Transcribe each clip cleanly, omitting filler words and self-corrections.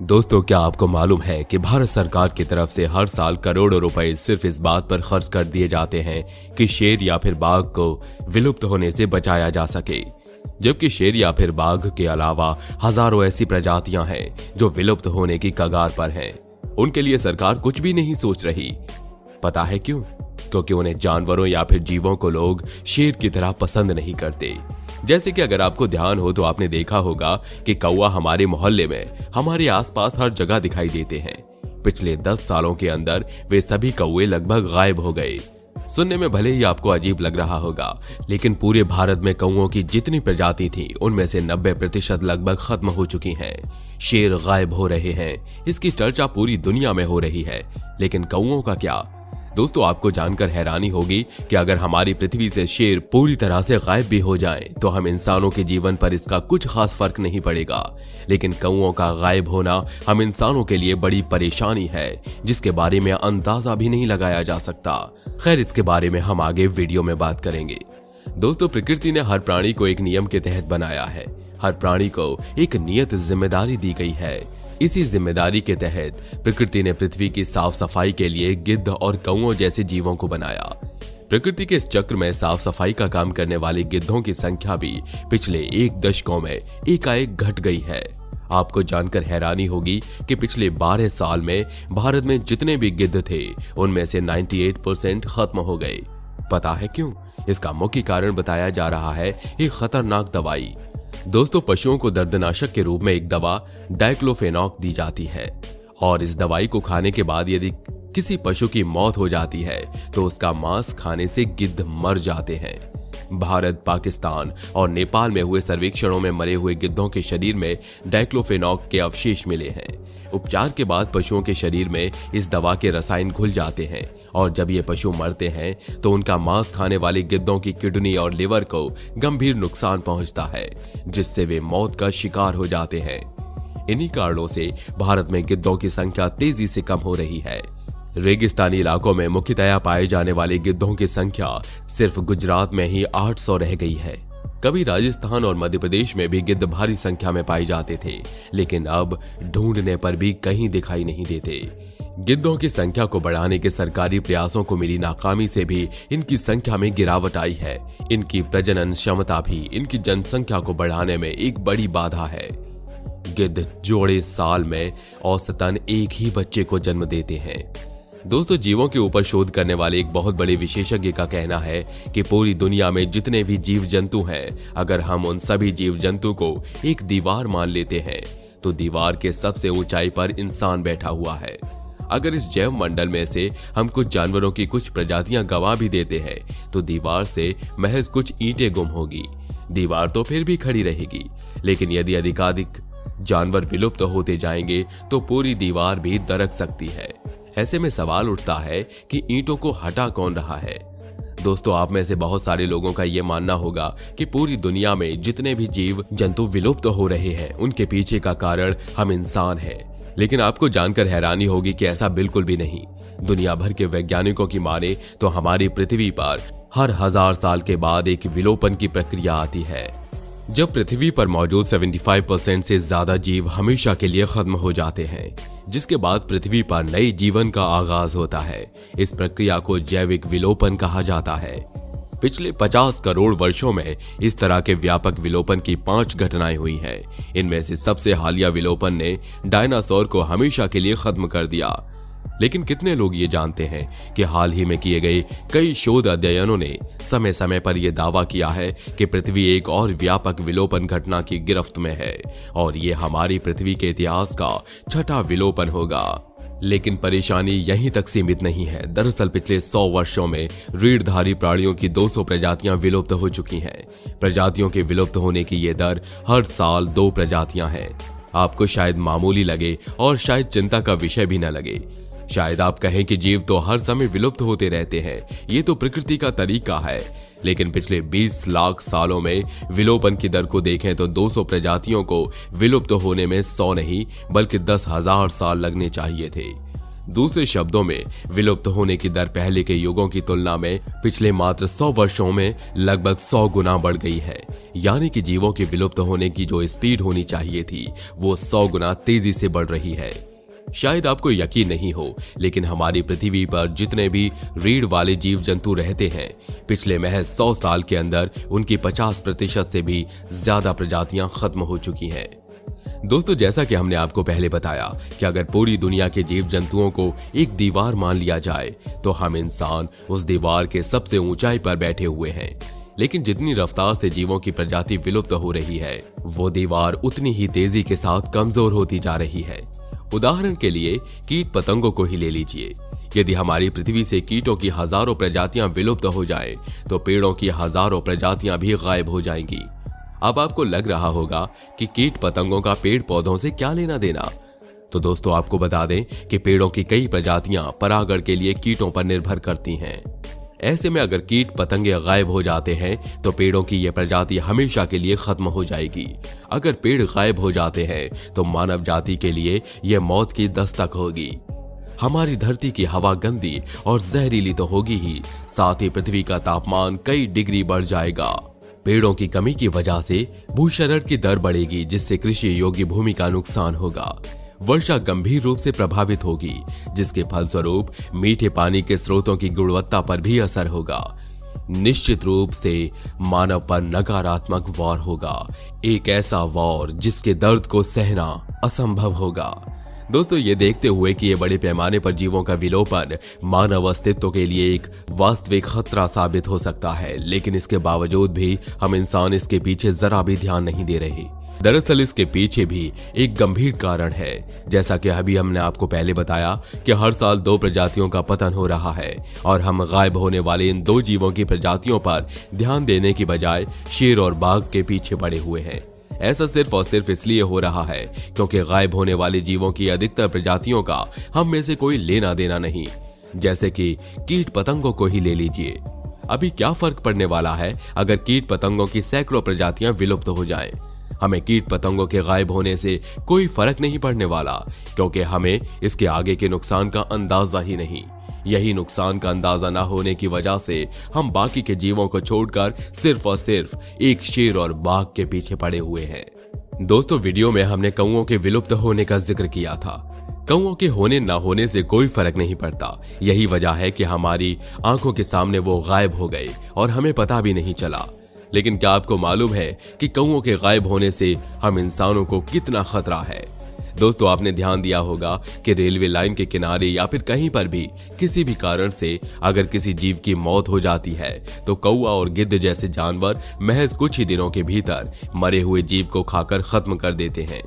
दोस्तों, क्या आपको मालूम है कि भारत सरकार की तरफ से हर साल करोड़ों रुपए सिर्फ इस बात पर खर्च कर दिए जाते हैं कि शेर या फिर बाघ को विलुप्त होने से बचाया जा सके। जबकि शेर या फिर बाघ के अलावा हजारों ऐसी प्रजातियां हैं जो विलुप्त होने की कगार पर हैं। उनके लिए सरकार कुछ भी नहीं सोच रही। पता है क्यों? क्योंकि उन्हें जानवरों या फिर जीवों को लोग शेर की तरह पसंद नहीं करते। जैसे कि अगर आपको ध्यान हो तो आपने देखा होगा कि कौवा हमारे मोहल्ले में, हमारे आसपास हर जगह दिखाई देते हैं। पिछले 10 सालों के अंदर वे सभी कौवे लगभग गायब हो गए। सुनने में भले ही आपको अजीब लग रहा होगा, लेकिन पूरे भारत में कौवों की जितनी प्रजाति थी उनमें से 90% लगभग खत्म हो चुकी हैं। शेर गायब हो रहे हैं, इसकी चर्चा पूरी दुनिया में हो रही है, लेकिन कौवों का क्या? दोस्तों, आपको जानकर हैरानी होगी कि अगर हमारी पृथ्वी से शेर पूरी तरह से गायब भी हो जाए तो हम इंसानों के जीवन पर इसका कुछ खास फर्क नहीं पड़ेगा। लेकिन कौवों का गायब होना हम इंसानों के लिए बड़ी परेशानी है, जिसके बारे में अंदाजा भी नहीं लगाया जा सकता। खैर, इसके बारे में हम आगे वीडियो में बात करेंगे। दोस्तों, प्रकृति ने हर प्राणी को एक नियम के तहत बनाया है। हर प्राणी को एक नियत जिम्मेदारी दी गई है। इसी जिम्मेदारी के तहत प्रकृति ने पृथ्वी की साफ सफाई के लिए गिद्ध और कौओं जैसे जीवों को बनाया। प्रकृति के इस चक्र में साफ सफाई का काम करने वाले गिद्धों की संख्या भी पिछले 1 दशकों में एकाएक घट गई है। आपको जानकर हैरानी होगी कि पिछले 12 साल में भारत में जितने भी गिद्ध थे उनमें से 98% खत्म हो गए। पता है क्यों? इसका मुख्य कारण बताया जा रहा है एक खतरनाक दवाई। दोस्तों, पशुओं को दर्दनाशक के रूप में एक दवा डाइक्लोफेनाक दी जाती है, और इस दवाई को खाने के बाद यदि किसी पशु की मौत हो जाती है तो उसका मांस खाने से गिद्ध मर जाते हैं। भारत, पाकिस्तान और नेपाल में हुए सर्वेक्षणों में मरे हुए गिद्धों के शरीर में डाइक्लोफेनाक के अवशेष मिले हैं। उपचार के बाद पशुओं के शरीर में इस दवा के रसायन घुल जाते हैं, और जब ये पशु मरते हैं तो उनका मांस खाने वाले गिद्धों की किडनी और लिवर को गंभीर नुकसान पहुंचता है, जिससे वे मौत का शिकार हो जाते हैं। इन्हीं कारणों से भारत में गिद्धों की संख्या तेजी से कम हो रही है। रेगिस्तानी इलाकों में मुख्यतया पाए जाने वाले गिद्धों की संख्या सिर्फ गुजरात में ही 800 रह गई है। कभी राजस्थान और मध्य प्रदेश में भी गिद्ध भारी संख्या में पाए जाते थे, लेकिन अब ढूंढने पर भी कहीं दिखाई नहीं देते। गिद्धों की संख्या को बढ़ाने के सरकारी प्रयासों को मिली नाकामी से भी इनकी संख्या में गिरावट आई है। इनकी प्रजनन क्षमता भी इनकी जनसंख्या को बढ़ाने में एक बड़ी बाधा है। गिद्ध जोड़े साल में औसतन एक ही बच्चे को जन्म देते हैं। दोस्तों, जीवों के ऊपर शोध करने वाले एक बहुत बड़े विशेषज्ञ का कहना है कि पूरी दुनिया में जितने भी जीव जंतु हैं, अगर हम उन सभी जीव जंतु को एक दीवार मान लेते हैं तो दीवार के सबसे ऊंचाई पर इंसान बैठा हुआ है। अगर इस जैव मंडल में से हम कुछ जानवरों की कुछ प्रजातियां गंवा भी देते हैं तो दीवार से महज कुछ ईंटें गुम होगी। दीवार तो फिर भी खड़ी रहेगी, लेकिन यदि अधिकाधिक जानवर विलुप्त होते जाएंगे तो पूरी दीवार भी दरक सकती है। ऐसे में सवाल उठता है कि ईंटों को हटा कौन रहा है? दोस्तों, आप में से बहुत सारे लोगों का यह मानना होगा कि पूरी दुनिया में जितने भी जीव जंतु विलुप्त हो रहे हैं उनके पीछे का कारण हम इंसान हैं। लेकिन आपको जानकर हैरानी होगी कि ऐसा बिल्कुल भी नहीं। दुनिया भर के वैज्ञानिकों की माने तो हमारी पृथ्वी पर हर 1000 साल के बाद एक विलोपन की प्रक्रिया आती है, जब पृथ्वी पर मौजूद 75% से ज्यादा जीव हमेशा के लिए खत्म हो जाते हैं, जिसके बाद पृथ्वी पर नए जीवन का आगाज होता है। इस प्रक्रिया को जैविक विलोपन कहा जाता है। पिछले 50 करोड़ वर्षों में इस तरह के व्यापक विलोपन की 5 घटनाएं हुई हैं। इनमें से सबसे हालिया विलोपन ने डायनासोर को हमेशा के लिए खत्म कर दिया। लेकिन कितने लोग ये जानते हैं कि हाल ही में किए गए कई शोध अध्ययनों ने समय समय पर यह दावा किया है कि पृथ्वी एक और व्यापक विलोपन घटना की गिरफ्त में है, और ये हमारी पृथ्वी के इतिहास का 6ठा विलोपन होगा। लेकिन परेशानी यहीं तक सीमित नहीं है। दरअसल पिछले 100 वर्षों में रीढ़धारी प्राणियों की 200 प्रजातियां विलुप्त हो चुकी हैं। प्रजातियों के विलुप्त होने की ये दर हर साल 2 प्रजातियां हैं। आपको शायद मामूली लगे और शायद चिंता का विषय भी न लगे। शायद आप कहें कि जीव तो हर समय विलुप्त होते रहते हैं, ये तो प्रकृति का तरीका है। लेकिन पिछले 20 लाख सालों में विलोपन की दर को देखें तो 200 प्रजातियों को विलुप्त होने में 100 नहीं बल्कि 10,000 साल लगने चाहिए थे। दूसरे शब्दों में विलुप्त होने की दर पहले के युगों की तुलना में पिछले मात्र 100 वर्षों में लगभग 100 गुना बढ़ गई है। यानी कि जीवों के विलुप्त होने की जो स्पीड होनी चाहिए थी वो 100 गुना तेजी से बढ़ रही है। शायद आपको यकीन नहीं हो, लेकिन हमारी पृथ्वी पर जितने भी रीढ़ वाले जीव जंतु रहते हैं, पिछले महज 100 साल के अंदर उनकी 50% से भी ज्यादा प्रजातियां खत्म हो चुकी हैं। दोस्तों, जैसा कि हमने आपको पहले बताया कि अगर पूरी दुनिया के जीव जंतुओं को एक दीवार मान लिया जाए तो हम इंसान उस दीवार के सबसे ऊंचाई पर बैठे हुए हैं। लेकिन जितनी रफ्तार से जीवों की प्रजाति विलुप्त हो रही है, वो दीवार उतनी ही तेजी के साथ कमजोर होती जा रही है। उदाहरण के लिए कीट पतंगों को ही ले लीजिए। यदि हमारी पृथ्वी से कीटों की हजारों प्रजातियां विलुप्त हो जाएं, तो पेड़ों की हजारों प्रजातियां भी गायब हो जाएंगी। अब आपको लग रहा होगा कि कीट पतंगों का पेड़ पौधों से क्या लेना देना। तो दोस्तों, आपको बता दें कि पेड़ों की कई प्रजातियां परागण के लिए कीटों पर निर्भर करती हैं। ऐसे में अगर कीट पतंगे गायब हो जाते हैं तो पेड़ों की यह प्रजाति हमेशा के लिए खत्म हो जाएगी। अगर पेड़ गायब हो जाते हैं तो मानव जाति के लिए यह मौत की दस्तक होगी। हमारी धरती की हवा गंदी और जहरीली तो होगी ही, साथ ही पृथ्वी का तापमान कई डिग्री बढ़ जाएगा। पेड़ों की कमी की वजह से भूक्षरण की दर बढ़ेगी, जिससे कृषि योग्य भूमि का नुकसान होगा। वर्षा गंभीर रूप से प्रभावित होगी, जिसके फलस्वरूप मीठे पानी के स्रोतों की गुणवत्ता पर भी असर होगा। निश्चित रूप से मानव पर नकारात्मक वार होगा, एक ऐसा वार जिसके दर्द को सहना असंभव होगा। दोस्तों, ये देखते हुए कि ये बड़े पैमाने पर जीवों का विलोपन मानव अस्तित्व के लिए एक वास्तविक खतरा साबित हो सकता है, लेकिन इसके बावजूद भी हम इंसान इसके पीछे जरा भी ध्यान नहीं दे रहे। दरअसल इसके पीछे भी एक गंभीर कारण है। जैसा कि अभी हमने आपको पहले बताया कि हर साल 2 प्रजातियों का पतन हो रहा है और हम गायब होने वाले इन 2 जीवों की प्रजातियों पर ध्यान देने की बजाय शेर और बाघ के पीछे पड़े हुए हैं। ऐसा सिर्फ और सिर्फ इसलिए हो रहा है क्योंकि गायब होने वाले जीवों की अधिकतर प्रजातियों का हम में से कोई लेना देना नहीं। जैसे कि कीट पतंगों को ही ले लीजिए। अभी क्या फर्क पड़ने वाला है अगर कीट पतंगों की सैकड़ों प्रजातियां विलुप्त हो जाएं? हमें कीट पतंगों के गायब होने से कोई फर्क नहीं पड़ने वाला, क्योंकि हमें इसके आगे के नुकसान का अंदाजा ही नहीं। यही नुकसान का अंदाजा न होने की वजह से हम बाकी के जीवों को छोड़कर सिर्फ और सिर्फ एक शेर और बाघ के पीछे पड़े हुए हैं। दोस्तों, वीडियो में हमने कौओं के विलुप्त होने का जिक्र किया था। कौओं के होने न होने से कोई फर्क नहीं पड़ता। यही वजह है कि हमारी आंखों के सामने वो गायब हो गए और हमें पता भी नहीं चला। लेकिन क्या आपको मालूम है कि कौओं के गायब होने से हम इंसानों को कितना खतरा है? दोस्तों, आपने ध्यान दिया होगा कि रेलवे लाइन के किनारे या फिर कहीं पर भी किसी भी कारण से अगर किसी जीव की मौत हो जाती है तो कौआ और गिद्ध जैसे जानवर महज कुछ ही दिनों के भीतर मरे हुए जीव को खाकर खत्म कर देते हैं।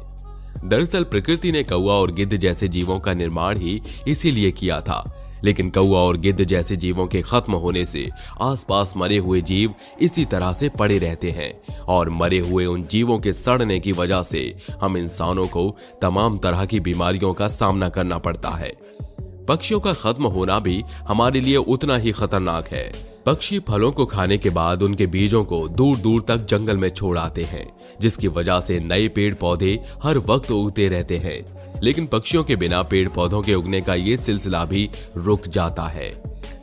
दरअसल प्रकृति ने कौआ और गिद्ध जैसे जीवों का निर्माण ही इसीलिए किया था, लेकिन कौआ और गिद्ध जैसे जीवों के खत्म होने से आसपास मरे हुए जीव इसी तरह से पड़े रहते हैं और मरे हुए उन जीवों के सड़ने की वजह से हम इंसानों को तमाम तरह की बीमारियों का सामना करना पड़ता है। पक्षियों का खत्म होना भी हमारे लिए उतना ही खतरनाक है। पक्षी फलों को खाने के बाद उनके बीजों को दूर दूर तक जंगल में छोड़ आते हैं, जिसकी वजह से नए पेड़ पौधे हर वक्त उगते रहते हैं। लेकिन पक्षियों के बिना पेड़ पौधों के उगने का ये सिलसिला भी रुक जाता है।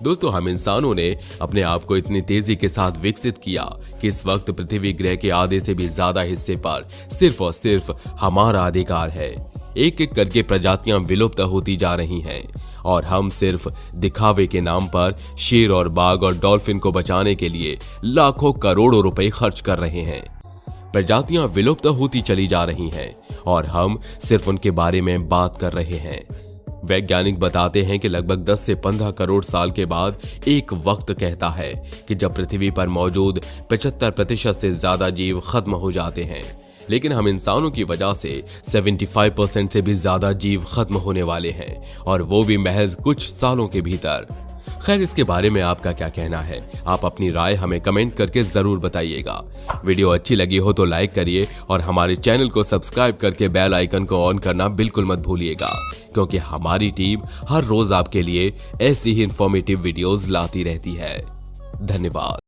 दोस्तों, हम इंसानों ने अपने आप को इतनी तेजी के साथ विकसित किया कि इस वक्त पृथ्वी ग्रह के आधे से भी ज्यादा हिस्से पर सिर्फ और सिर्फ हमारा अधिकार है। एक एक करके प्रजातियां विलुप्त होती जा रही हैं और हम सिर्फ दिखावे के नाम पर शेर और बाघ और डॉल्फिन को बचाने के लिए लाखों करोड़ों रुपए खर्च कर रहे हैं। प्रजातियां विलुप्त होती चली जा रही हैं और हम सिर्फ उनके बारे में बात कर रहे हैं। वैज्ञानिक बताते हैं कि लगभग 10 से 15 करोड़ साल के बाद एक वक्त कहता है कि जब पृथ्वी पर मौजूद 75% से ज्यादा जीव खत्म हो जाते हैं, लेकिन हम इंसानों की वजह से 75% से भी ज्यादा जीव खत्म होने वाले हैं और वो भी महज कुछ सालों के भीतर। खैर, इसके बारे में आपका क्या कहना है? आप अपनी राय हमें कमेंट करके जरूर बताइएगा। वीडियो अच्छी लगी हो तो लाइक करिए और हमारे चैनल को सब्सक्राइब करके बेल आइकन को ऑन करना बिल्कुल मत भूलिएगा, क्योंकि हमारी टीम हर रोज आपके लिए ऐसी ही इंफॉर्मेटिव वीडियोस लाती रहती है। धन्यवाद।